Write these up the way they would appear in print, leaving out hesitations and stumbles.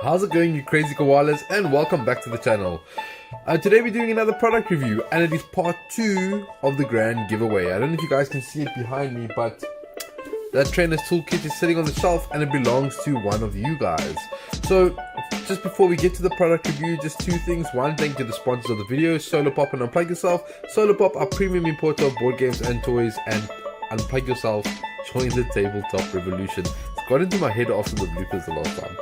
How's it going, you crazy koalas, and welcome back to the channel. Today we're doing another product review, and it is part 2 of the grand giveaway. I don't know if you guys can see it behind me, but that trainer's toolkit is sitting on the shelf and it belongs to one of you guys. So just before we get to the product review, just two things. One, thank you to the sponsors of the video, Solarpop and Unplug Yourself. Solarpop, our premium importer of board games and toys, and Unplug Yourself, join the tabletop revolution. It's got into my head after the bloopers the last time.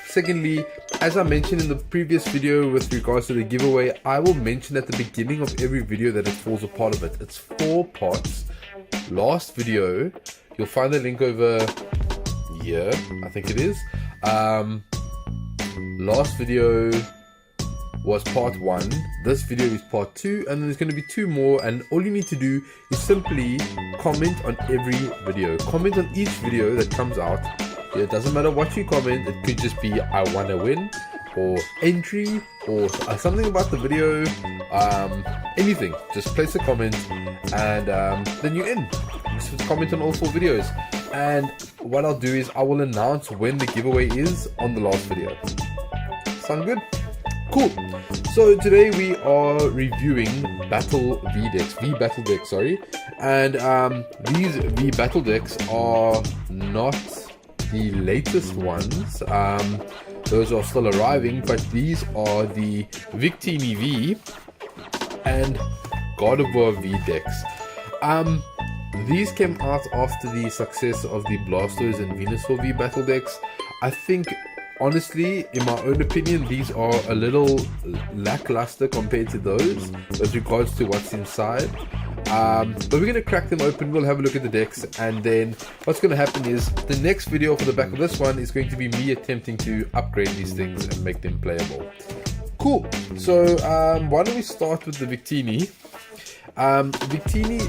Secondly, as I mentioned in the previous video with regards to the giveaway, I will mention at the beginning of every video that it falls a part of it. It's 4 parts. Last video, you'll find the link over here, I think it is. Last video was part 1, this video is part 2, and then there's going to be 2 more, and all you need to do is simply comment on every video. Comment on each video that comes out. It doesn't matter what you comment, it could just be I want to win, or entry, or something about the video, anything. Just place a comment, and then you're in. Just comment on all 4 videos. And what I'll do is I will announce when the giveaway is on the last video. Sound good? Cool. So today we are reviewing Battle V-Battle decks, sorry. And these V-Battle decks are not the latest ones. Those are still arriving, but these are the Victini V and Gardevoir V decks. These came out after the success of the Blastoise and Venusaur V battle decks. I think, honestly, in my own opinion, these are a little lackluster compared to those with regards to what's inside. But we're going to crack them open, we'll have a look at the decks, and then what's going to happen is the next video for the back of this one is going to be me attempting to upgrade these things and make them playable. Cool. So why don't we start with the Victini. Victini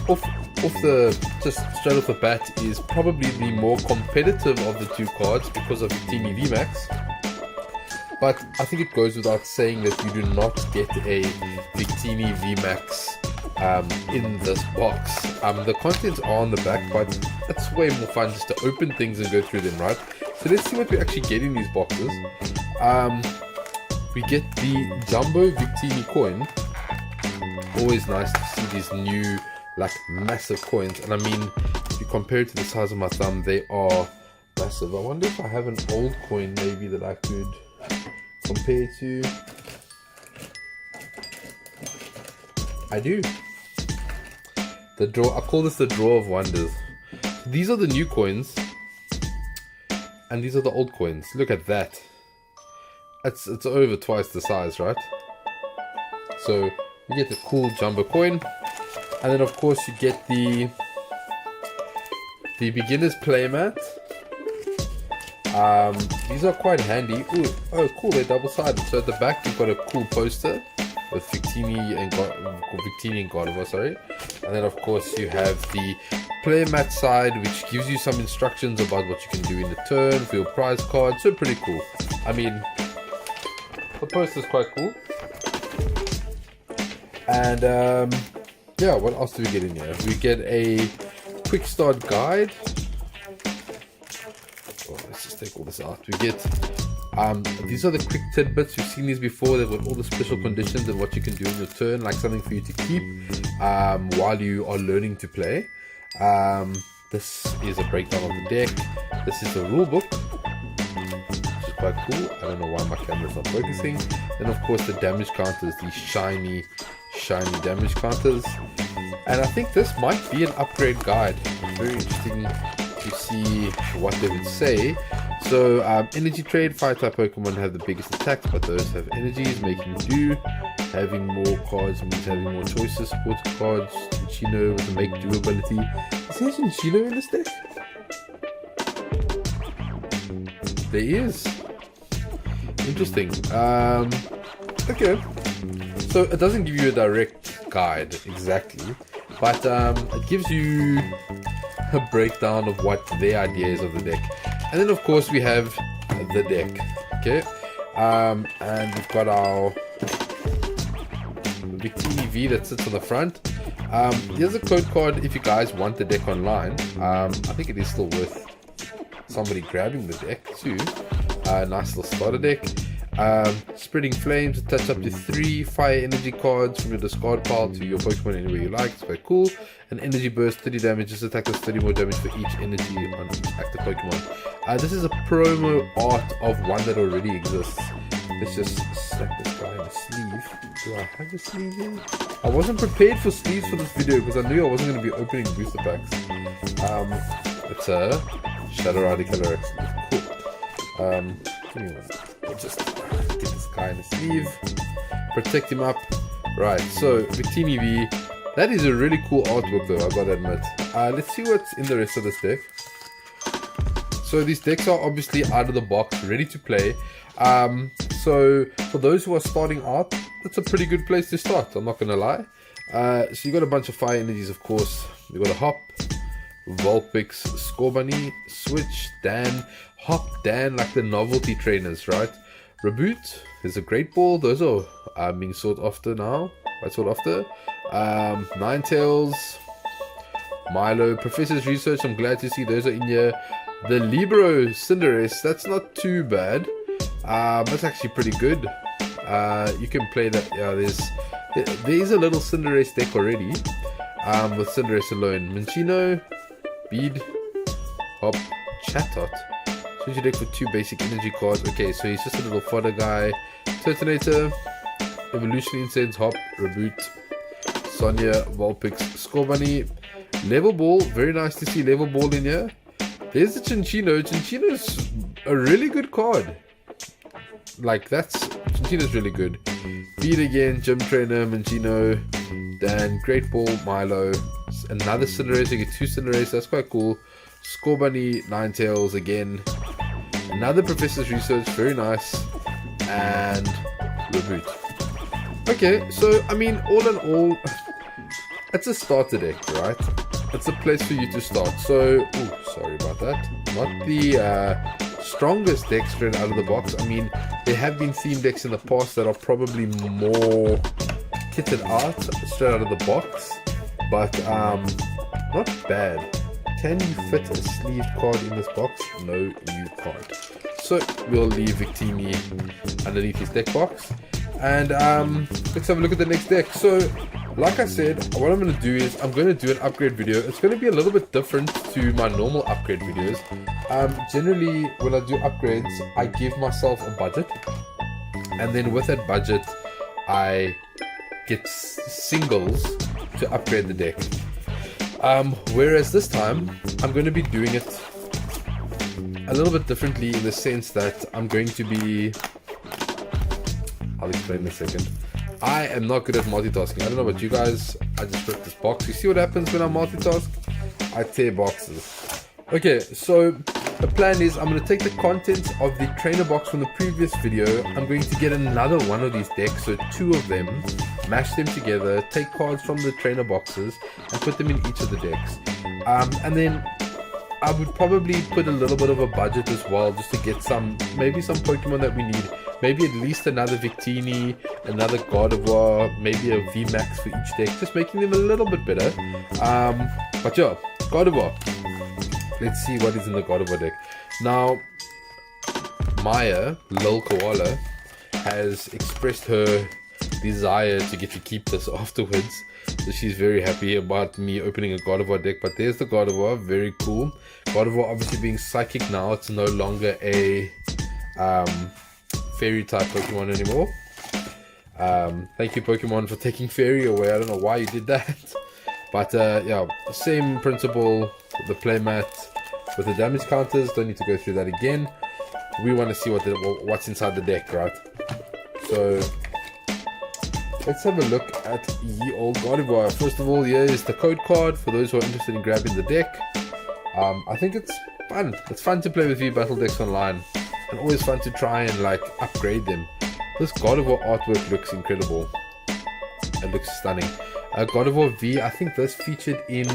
just straight off the bat is probably the more competitive of the 2 cards because of Victini VMAX. But I think it goes without saying that you do not get a Victini VMAX in this box. The contents are on the back, but it's way more fun just to open things and go through them, right? So let's see what we actually get in these boxes. We get the Jumbo Victini coin. Always nice to see these new, like, massive coins. And I mean, if you compare it to the size of my thumb, they are massive. I wonder if I have an old coin maybe that I could compare to. I do. The draw, I call this the draw of wonders. These are the new coins, and these are the old coins. Look at that. It's over twice the size, right? So you get the cool jumbo coin, and then of course you get the beginner's playmat. These are quite handy. Ooh, oh cool, they're double-sided. So at the back you've got a cool poster with Victini and Gardevoir, sorry. And then of course you have the playmat side, which gives you some instructions about what you can do in the turn for your prize card. So pretty cool. I mean, the poster is quite cool. And yeah, what else do we get in here? We get a quick start guide. Oh, let's just take all this out. We get these are the quick tidbits. You've seen these before. They've got all the special conditions and what you can do in your turn, like something for you to keep while you are learning to play. This is a breakdown of the deck. This is the rule book, which is quite cool. I don't know why my camera's not focusing. And of course the damage counters, these shiny damage counters. And I think this might be an upgrade guide. Very interesting to see what they would say. So energy trade, fire type Pokemon have the biggest attacks, but those have energies, making do. Having more cards means having more choices. Sports cards, Chino with the make do ability. Is there some Chino in this deck? There is. Interesting. Okay. So it doesn't give you a direct guide exactly, but it gives you a breakdown of what their idea is of the deck. And then of course we have the deck, okay, and we've got our Victini V that sits on the front. Here's a code card if you guys want the deck online. I think it is still worth somebody grabbing the deck too. Nice little starter deck. Spreading Flames, attach up to 3 fire energy cards from your discard pile to your Pokemon anywhere you like. It's quite cool. An energy burst, 30 damage, just attack us 30 more damage for each energy on each active Pokemon. This is a promo art of one that already exists. Let's just slap this guy in the sleeve. Do I have a sleeve here? I wasn't prepared for sleeves for this video because I knew I wasn't going to be opening booster packs. It's a Shadow Rider Color sleeve. Cool. Give me one. I'll just get this guy in the sleeve. Protect him up. Right, so Victini V. That is a really cool artwork though, I gotta admit. Let's see what's in the rest of this deck. So these decks are obviously out of the box, ready to play. So for those who are starting out, that's a pretty good place to start, I'm not gonna lie. So you got a bunch of fire energies, of course. You got a Hop, Vulpix, Scorbunny, Switch, Dan, Hop, Dan, like the novelty trainers, right? Reboot, there's a Great Ball, those are being sought after now. Quite sought after. Ninetales, Milo, Professor's Research, I'm glad to see those are in here. The Libero Cinderace, that's not too bad. That's actually pretty good. You can play that. Yeah, there's a little Cinderace deck already. With Cinderace alone. Minchino, Bead, Hop, Chatot. Switch your deck for 2 basic energy cards. Okay, so he's just a little fodder guy. Turtonator, Evolution Incense, Hop, Reboot, Sonia, Vulpix, Scorbunny, Level Ball. Very nice to see Level Ball in here. There's the Chinchino. Chinchino's a really good card. Like, Chinchino's really good. Beat again, Gym Trainer, Minchino, Dan, Great Ball, Milo, another Cinderace, you get 2 Cinderace, that's quite cool. Scorbunny, Ninetales again, another Professor's Research, very nice, and Reboot. Okay, so, I mean, all in all, it's a starter deck, right? It's a place for you to start. So, sorry about that. Not the strongest deck straight out of the box. I mean, there have been theme decks in the past that are probably more kitted out straight out of the box, but not bad. Can you fit a sleeved card in this box? No, you can't. So we'll leave Victini underneath his deck box, and let's have a look at the next deck. So, like I said, what I'm going to do is I'm going to do an upgrade video. It's going to be a little bit different to my normal upgrade videos. Generally, when I do upgrades, I give myself a budget, and then with that budget, I get singles to upgrade the deck. Whereas this time, I'm going to be doing it a little bit differently in the sense that I'm going to be... I'll explain in a second. I am not good at multitasking. I don't know about you guys. I just ripped this box. You see what happens when I multitask? I tear boxes. Okay, so the plan is I'm going to take the contents of the trainer box from the previous video. I'm going to get another one of these decks, so 2 of them, mash them together, take cards from the trainer boxes, and put them in each of the decks. And then I would probably put a little bit of a budget as well, just to get maybe some Pokemon that we need. Maybe at least another Victini, another Gardevoir, maybe a VMAX for each deck, just making them a little bit better. But yeah, Gardevoir. Let's see what is in the Gardevoir deck. Now, Maya, Lil Koala, has expressed her desire to get to keep this afterwards. So she's very happy about me opening a Gardevoir deck. But there's the Gardevoir, very cool. Gardevoir obviously being psychic now, it's no longer a fairy type Pokemon anymore. Thank you Pokemon for taking fairy away. I don't know why you did that. But yeah, same principle, the playmat with the damage counters. Don't need to go through that again. We want to see what's inside the deck, right? So let's have a look at ye old Gardevoir. First of all, here is the code card for those who are interested in grabbing the deck. I think it's fun. It's fun to play with V-Battle decks online, and always fun to try and like upgrade them. This Gardevoir artwork looks incredible. It looks stunning. Gardevoir V, I think this featured in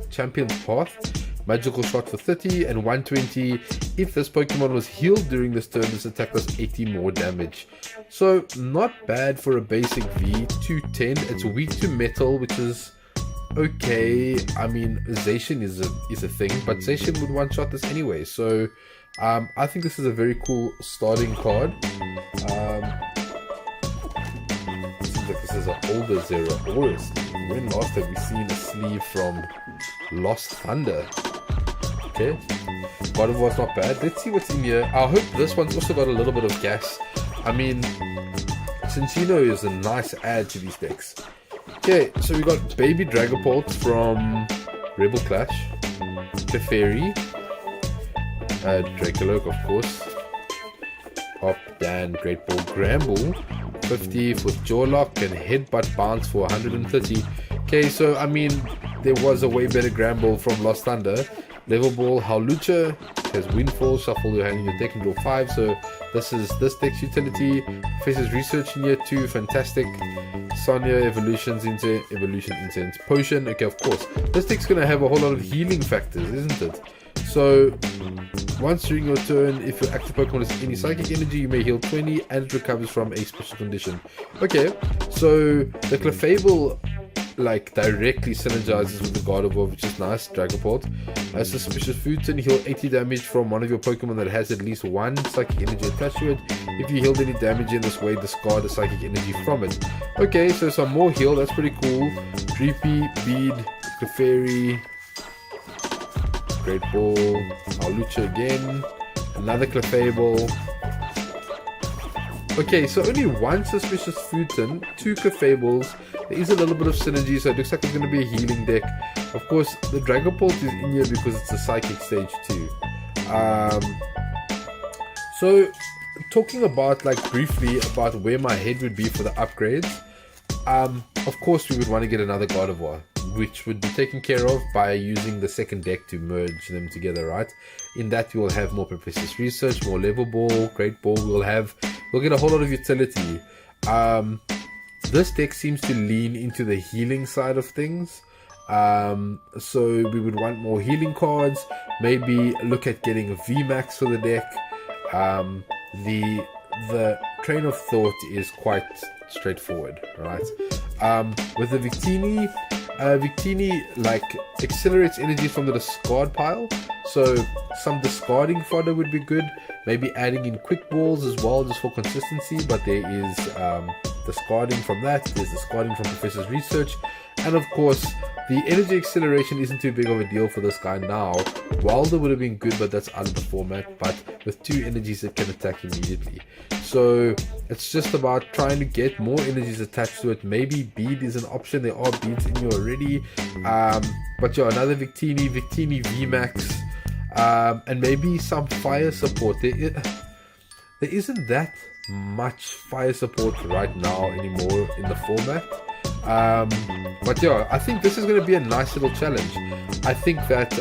Champion's Path. Magical shot for 30 and 120. If this Pokemon was healed during this turn, this attack does 80 more damage. So not bad for a basic V. 210. It's weak to metal, which is okay. I mean, Zacian is a thing, but Zacian would one-shot this anyway. So I think this is a very cool starting card. Seems like this is an older Zeraora sleeve. When last have we seen a sleeve from Lost Thunder? Okay, Gardevoir's not bad. Let's see what's in here. I hope this one's also got a little bit of gas. I mean, Cinccino is a nice add to these decks. Okay, so we got Baby Dragapult from Rebel Clash, Teferi, Dracoloak, of course, Hop, Dan, Great Ball, Gramble, 50 for Jawlock, and Headbutt Bounce for 130. Okay, so I mean, there was a way better Gramble from Lost Thunder. Level Ball, Howlucha has Windfall, shuffle your hand in your deck and draw 5. So this is this deck's utility. Faces Research in here too, fantastic. Sonya, Evolution Incense, Potion. Okay, of course. This deck's gonna have a whole lot of healing factors, isn't it? So once during your turn, if your active Pokemon has any psychic energy, you may heal 20 and it recovers from a special condition. Okay, so the Clefable like directly synergizes with the Gardevoir, which is nice. Dragapult. Suspicious Futon, heal 80 damage from one of your Pokemon that has at least one psychic energy attached to it. If you healed any damage in this way, discard the psychic energy from it. Okay, so some more heal, that's pretty cool. Dreepy, Bead, Clefairy, Great Ball, Howlucha again, another Clefable. Okay, so only one Suspicious Futon, 2 Clefables. There is a little bit of synergy, so it looks like it's going to be a healing deck. Of course, the Dragapult is in here because it's a Psychic Stage 2. So, talking about, like, briefly about where my head would be for the upgrades. Of course, we would want to get another Gardevoir, which would be taken care of by using the second deck to merge them together, right? In that, we will have more Professor's Research, more Level Ball, Great Ball. We'll get a whole lot of utility. This deck seems to lean into the healing side of things. So we would want more healing cards. Maybe look at getting a VMAX for the deck. The train of thought is quite straightforward, right? With the Victini, Victini like accelerates energy from the discard pile, so some discarding fodder would be good. Maybe adding in quick balls as well, just for consistency. But there is discarding from that. There's discarding from Professor's Research, and of course the energy acceleration isn't too big of a deal for this guy now. Wilder would have been good, but that's out of the format. But with 2 energies, it can attack immediately. So it's just about trying to get more energies attached to it. Maybe Bead is an option. There are beads in here already. But yeah, another Victini VMAX, and maybe some fire support. There isn't that much fire support right now anymore in the format. But yeah, I think this is going to be a nice little challenge. I think that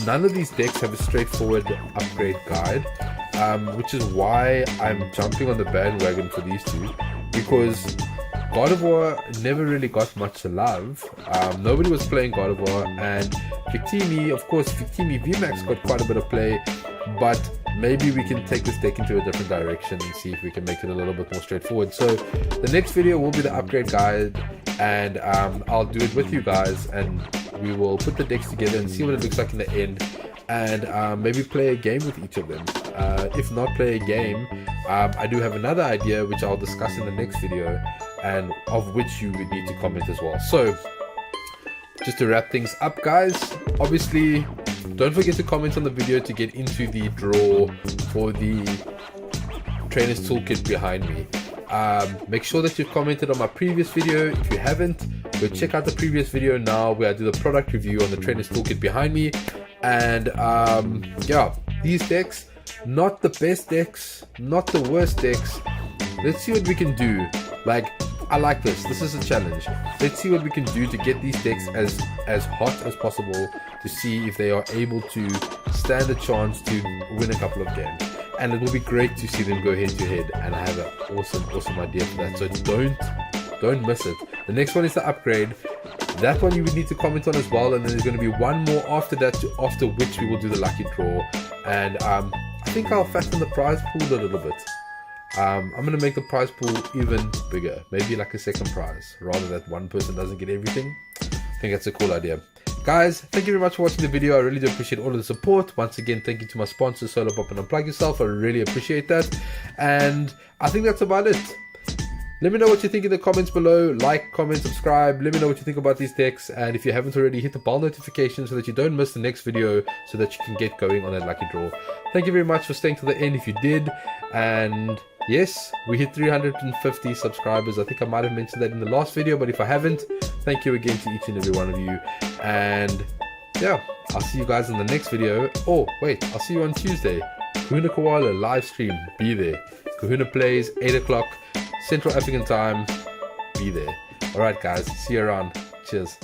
none of these decks have a straightforward upgrade guide, which is why I'm jumping on the bandwagon for these two, because Gardevoir never really got much love. Nobody was playing Gardevoir, and Victini, of course, Victini VMAX got quite a bit of play, but maybe we can take this deck into a different direction and see if we can make it a little bit more straightforward. So the next video will be the upgrade guide, and I'll do it with you guys, and we will put the decks together and see what it looks like in the end, and maybe play a game with each of them. If not play a game, I do have another idea which I'll discuss in the next video, and of which you would need to comment as well. So just to wrap things up, guys, obviously don't forget to comment on the video to get into the draw for the Trainer's Toolkit behind me. Make sure that you've commented on my previous video. If you haven't, go check out the previous video now where I do the product review on the Trainer's Toolkit behind me. And yeah, these decks, not the best decks, not the worst decks. Let's see what we can do. Like, I like this. This is a challenge. Let's see what we can do to get these decks as hot as possible, to see if they are able to stand a chance to win a couple of games. And it will be great to see them go head to head, and I have an awesome idea for that. So don't miss it. The next one is the upgrade. That one you would need to comment on as well, and then there's going to be one more after that, after which we will do the lucky draw. And I think I'll fatten the prize pool a little bit. I'm going to make the prize pool even bigger, maybe like a second prize, rather that one person doesn't get everything. I think that's a cool idea. Guys, thank you very much for watching the video. I really do appreciate all of the support. Once again, thank you to my sponsors, Solarpop and Unplug Yourself. I really appreciate that. And I think that's about it. Let me know what you think in the comments below. Like, comment, subscribe. Let me know what you think about these decks. And if you haven't already, hit the bell notification so that you don't miss the next video, so that you can get going on that lucky draw. Thank you very much for staying to the end if you did. And yes, we hit 350 subscribers. I think I might have mentioned that in the last video, but if I haven't, thank you again to each and every one of you. And yeah, I'll see you guys in the next video. Oh, wait, I'll see you on Tuesday. Kahuna Koala live stream. Be there. Kahuna plays 8 o'clock. Central African time, be there. Alright guys, see you around. Cheers.